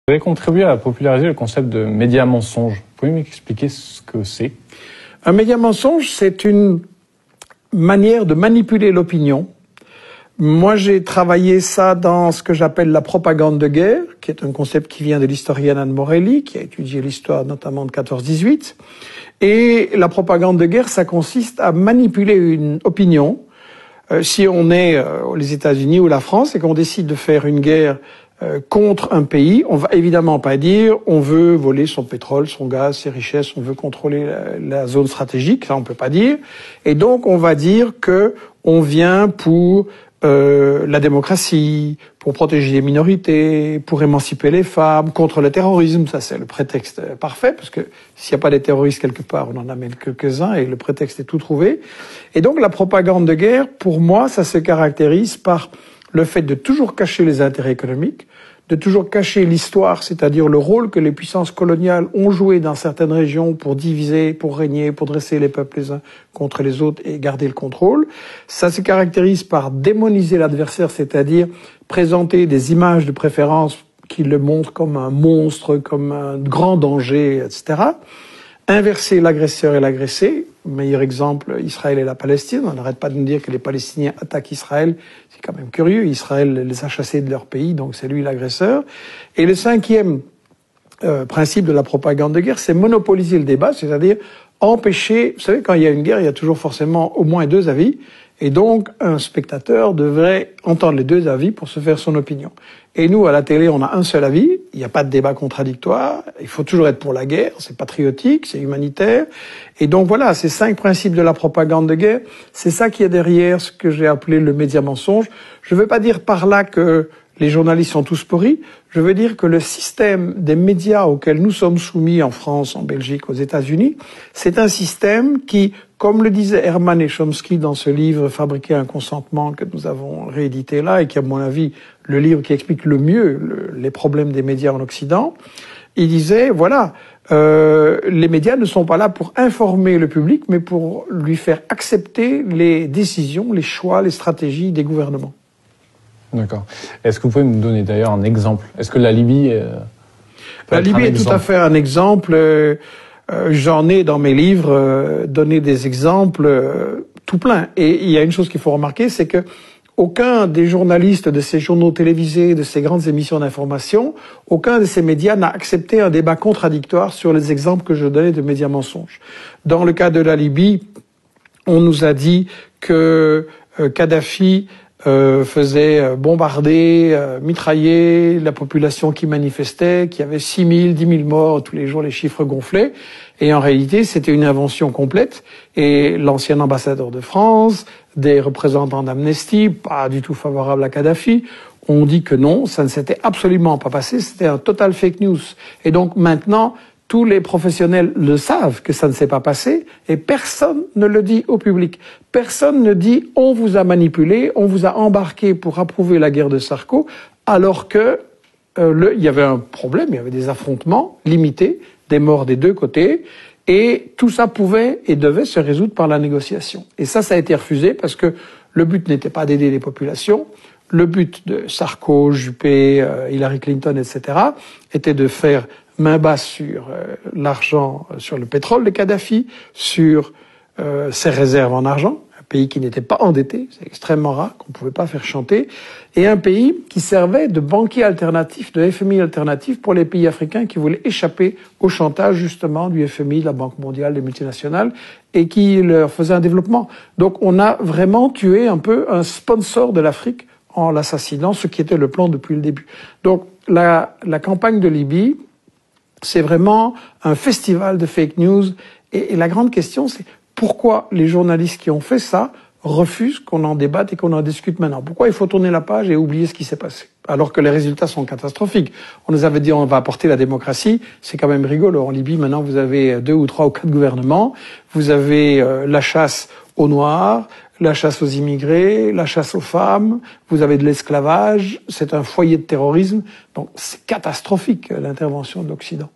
Vous avez contribué à populariser le concept de média mensonge. Vous pouvez m'expliquer ce que c'est? Un média mensonge, c'est une manière de manipuler l'opinion. Moi, j'ai travaillé ça dans ce que j'appelle la propagande de guerre, qui est un concept qui vient de l'historienne Anne Morelli, qui a étudié l'histoire notamment de 14-18. Et la propagande de guerre, ça consiste à manipuler une opinion. Si on est les États-Unis ou la France et qu'on décide de faire une guerre contre un pays, on va évidemment pas dire on veut voler son pétrole, son gaz, ses richesses, on veut contrôler la zone stratégique, ça on peut pas dire. Et donc on va dire que on vient pour la démocratie, pour protéger les minorités, pour émanciper les femmes, contre le terrorisme. Ça, c'est le prétexte parfait, parce que s'il n'y a pas des terroristes quelque part, on en amène quelques-uns et le prétexte est tout trouvé. Et donc, la propagande de guerre, pour moi, ça se caractérise par le fait de toujours cacher les intérêts économiques, de toujours cacher l'histoire, c'est-à-dire le rôle que les puissances coloniales ont joué dans certaines régions pour diviser, pour régner, pour dresser les peuples les uns contre les autres et garder le contrôle. Ça se caractérise par démoniser l'adversaire, c'est-à-dire présenter des images de préférence qui le montrent comme un monstre, comme un grand danger, etc. Inverser l'agresseur et l'agressé. Meilleur exemple, Israël et la Palestine. On n'arrête pas de nous dire que les Palestiniens attaquent Israël. C'est quand même curieux. Israël les a chassés de leur pays, donc c'est lui l'agresseur. Et le cinquième principe de la propagande de guerre, c'est monopoliser le débat, c'est-à-dire empêcher... Vous savez, quand il y a une guerre, il y a toujours forcément au moins deux avis. Et donc, un spectateur devrait entendre les deux avis pour se faire son opinion. Et nous, à la télé, on a un seul avis. Il n'y a pas de débat contradictoire. Il faut toujours être pour la guerre. C'est patriotique, c'est humanitaire. Et donc voilà, ces 5 principes de la propagande de guerre, c'est ça qui est derrière ce que j'ai appelé le média mensonge. Je ne veux pas dire par là que les journalistes sont tous pourris. Je veux dire que le système des médias auquel nous sommes soumis en France, en Belgique, aux États-Unis, c'est un système qui, comme le disait Herman et Chomsky dans ce livre « Fabriquer un consentement » que nous avons réédité là, et qui, à mon avis, le livre qui explique le mieux les problèmes des médias en Occident, il disait, voilà, les médias ne sont pas là pour informer le public, mais pour lui faire accepter les décisions, les choix, les stratégies des gouvernements. D'accord. Est-ce que vous pouvez me donner d'ailleurs un exemple? Est-ce que la Libye... La Libye est tout à fait un exemple. J'en ai dans mes livres donné des exemples tout plein. Et il y a une chose qu'il faut remarquer, c'est que aucun des journalistes de ces journaux télévisés, de ces grandes émissions d'information, aucun de ces médias n'a accepté un débat contradictoire sur les exemples que je donnais de médias mensonges. Dans le cas de la Libye, on nous a dit que Kadhafi faisait bombarder, mitrailler la population qui manifestait, qu'il y avait 6 000, 10 000 morts, tous les jours les chiffres gonflaient. Et en réalité, c'était une invention complète. Et l'ancien ambassadeur de France, des représentants d'Amnesty, pas du tout favorables à Kadhafi, ont dit que non, ça ne s'était absolument pas passé, c'était un total fake news. Et donc maintenant, tous les professionnels le savent que ça ne s'est pas passé et personne ne le dit au public. Personne ne dit on vous a manipulé, on vous a embarqué pour approuver la guerre de Sarko, alors que il y avait un problème, il y avait des affrontements limités, des morts des deux côtés, et tout ça pouvait et devait se résoudre par la négociation. Et ça a été refusé parce que le but n'était pas d'aider les populations. Le but de Sarko, Juppé, Hillary Clinton, etc., était de faire main basse sur l'argent, sur le pétrole de Kadhafi, sur ses réserves en argent, un pays qui n'était pas endetté, c'est extrêmement rare, qu'on ne pouvait pas faire chanter, et un pays qui servait de banquier alternatif, de FMI alternatif pour les pays africains qui voulaient échapper au chantage justement du FMI, de la Banque mondiale, des multinationales, et qui leur faisait un développement. Donc on a vraiment tué un peu un sponsor de l'Afrique en l'assassinant, ce qui était le plan depuis le début. Donc la campagne de Libye, c'est vraiment un festival de fake news. Et la grande question, c'est pourquoi les journalistes qui ont fait ça refusent qu'on en débatte et qu'on en discute maintenant? Pourquoi il faut tourner la page et oublier ce qui s'est passé? Alors que les résultats sont catastrophiques. On nous avait dit on va apporter la démocratie. C'est quand même rigolo. En Libye, maintenant, vous avez 2 ou 3 ou 4 gouvernements. Vous avez la chasse aux Noirs, la chasse aux immigrés, la chasse aux femmes, vous avez de l'esclavage, c'est un foyer de terrorisme. Donc c'est catastrophique l'intervention de l'Occident.